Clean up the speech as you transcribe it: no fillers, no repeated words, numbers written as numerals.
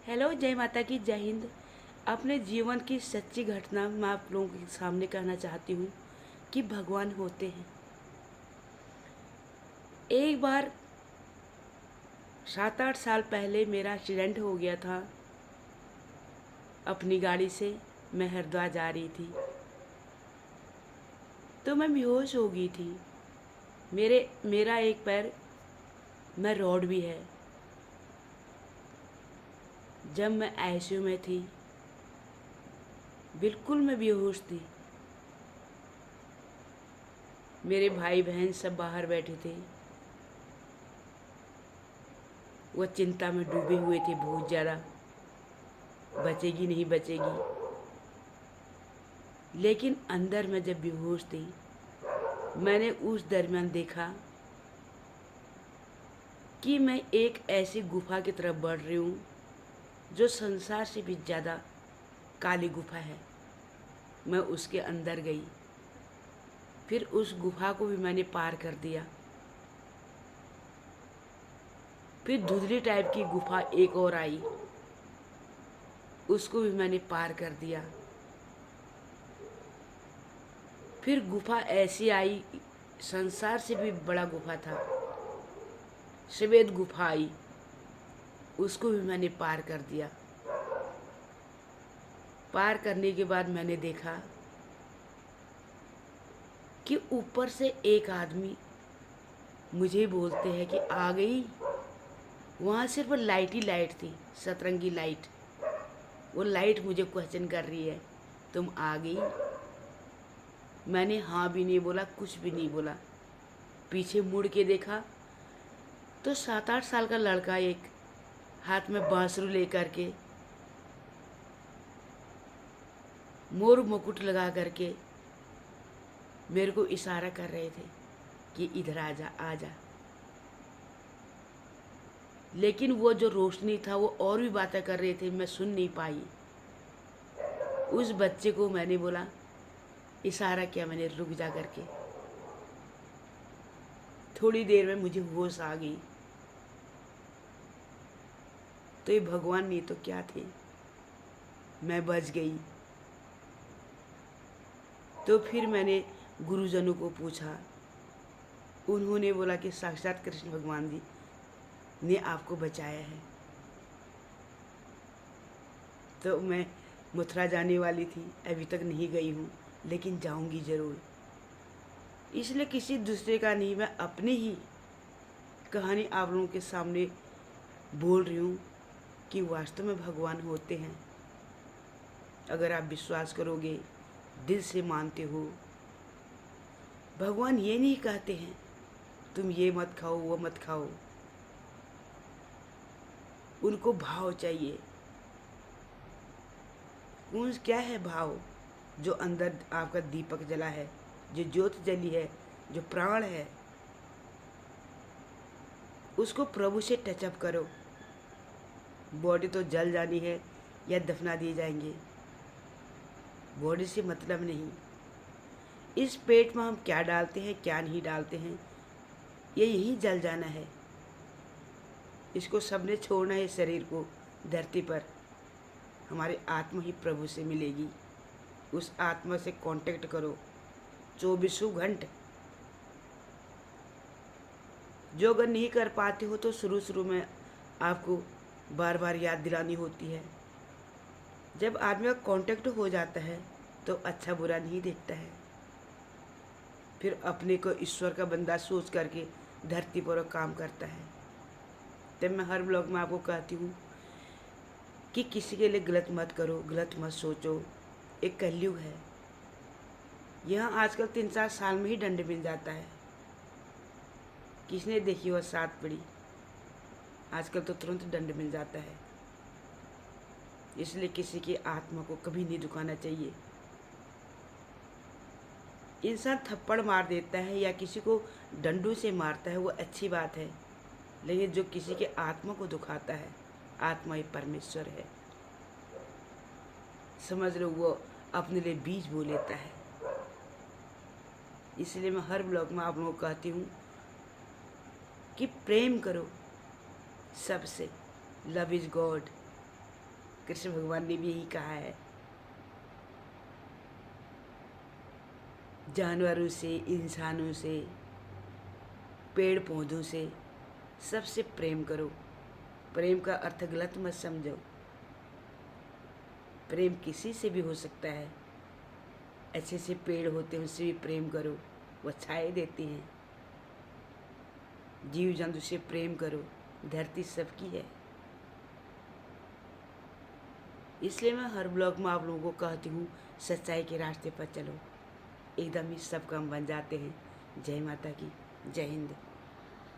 Hello, जय माता की, जय हिंद। अपने जीवन की सच्ची घटना मैं आप लोगों के सामने कहना चाहती हूँ कि भगवान होते हैं। एक बार 7-8 साल पहले मेरा एक्सीडेंट हो गया था। अपनी गाड़ी से मैं हरिद्वार जा रही थी तो मैं बेहोश हो गई थी। मेरा एक पैर में रॉड भी है। जब मैं आईसीयू में थी, बिल्कुल मैं बेहोश थी। मेरे भाई बहन सब बाहर बैठे थे। वो चिंता में डूबे हुए थे बहुत ज़्यादा, बचेगी नहीं बचेगी। लेकिन अंदर में जब बेहोश थी, मैंने उस दरमियान देखा कि मैं एक ऐसी गुफा की तरफ बढ़ रही हूँ जो संसार से भी ज़्यादा काली गुफा है। मैं उसके अंदर गई, फिर उस गुफा को भी मैंने पार कर दिया। फिर धुंधली टाइप की गुफा एक और आई, उसको भी मैंने पार कर दिया। फिर गुफा ऐसी आई, संसार से भी बड़ा गुफा था, श्वेत गुफा आई, उसको भी मैंने पार कर दिया। पार करने के बाद मैंने देखा कि ऊपर से एक आदमी मुझे बोलते हैं कि आ गई। वहाँ सिर्फ लाइट ही लाइट थी, सतरंगी लाइट। वो लाइट मुझे क्वेश्चन कर रही है, तुम आ गई? मैंने हाँ भी नहीं बोला, कुछ भी नहीं बोला। पीछे मुड़ के देखा तो 7-8 साल का लड़का एक हाथ में बांसुरी लेकर के, मोर मुकुट लगा करके मेरे को इशारा कर रहे थे कि इधर आ जा, आ जा। लेकिन वो जो रोशनी था वो और भी बातें कर रहे थे, मैं सुन नहीं पाई। उस बच्चे को मैंने बोला, इशारा किया मैंने, रुक जा करके। थोड़ी देर में मुझे होश आ गई। तो ये भगवान नहीं तो क्या थे, मैं बच गई। तो फिर मैंने गुरुजनों को पूछा, उन्होंने बोला कि साक्षात कृष्ण भगवान जी ने आपको बचाया है। तो मैं मथुरा जाने वाली थी, अभी तक नहीं गई हूँ, लेकिन जाऊँगी ज़रूर। इसलिए किसी दूसरे का नहीं, मैं अपनी ही कहानी आप लोगों के सामने बोल रही हूँ कि वास्तव में भगवान होते हैं। अगर आप विश्वास करोगे, दिल से मानते हो, भगवान ये नहीं कहते हैं तुम ये मत खाओ वो मत खाओ। उनको भाव चाहिए। कौन क्या है भाव? जो अंदर आपका दीपक जला है, जो ज्योत जली है, जो प्राण है, उसको प्रभु से टचअप करो। बॉडी तो जल जानी है या दफना दिए जाएंगे, बॉडी से मतलब नहीं। इस पेट में हम क्या डालते हैं क्या नहीं डालते हैं, ये यही जल जाना है। इसको सबने छोड़ना है, शरीर को धरती पर। हमारी आत्मा ही प्रभु से मिलेगी। उस आत्मा से कांटेक्ट करो 24 घंटे। जो अगर नहीं कर पाते हो तो शुरू शुरू में आपको बार बार याद दिलानी होती है। जब आदमी का कांटेक्ट हो जाता है तो अच्छा बुरा नहीं देखता है, फिर अपने को ईश्वर का बंदा सोच करके धरती पर काम करता है। तब मैं हर ब्लॉग में आपको कहती हूँ कि किसी के लिए गलत मत करो, गलत मत सोचो। एक कलयुग है, यहाँ आजकल 3-4 साल में ही दंड मिल जाता है। किसने देखी वो 7 पीढ़ी, आजकल तो तुरंत दंड मिल जाता है। इसलिए किसी की आत्मा को कभी नहीं दुखाना चाहिए। इंसान थप्पड़ मार देता है या किसी को डंडों से मारता है, वो अच्छी बात है, लेकिन जो किसी के आत्मा को दुखाता है, आत्मा ही परमेश्वर है, समझ लो, वो अपने लिए बीज बो लेता है। इसलिए मैं हर ब्लॉग में आप लोगों को कहती हूँ कि प्रेम करो सबसे। Love is God. कृष्ण भगवान ने भी यही कहा है, जानवरों से, इंसानों से, पेड़ पौधों से, सबसे प्रेम करो। प्रेम का अर्थ गलत मत समझो। प्रेम किसी से भी हो सकता है। अच्छे से पेड़ होते हैं, उनसे भी प्रेम करो, वो छाए देते हैं। जीव जंतु से प्रेम करो, धरती सबकी है। इसलिए मैं हर ब्लॉग में आप लोगों को कहती हूँ, सच्चाई के रास्ते पर चलो, एकदम ही सब काम बन जाते हैं। जय माता की, जय हिंद।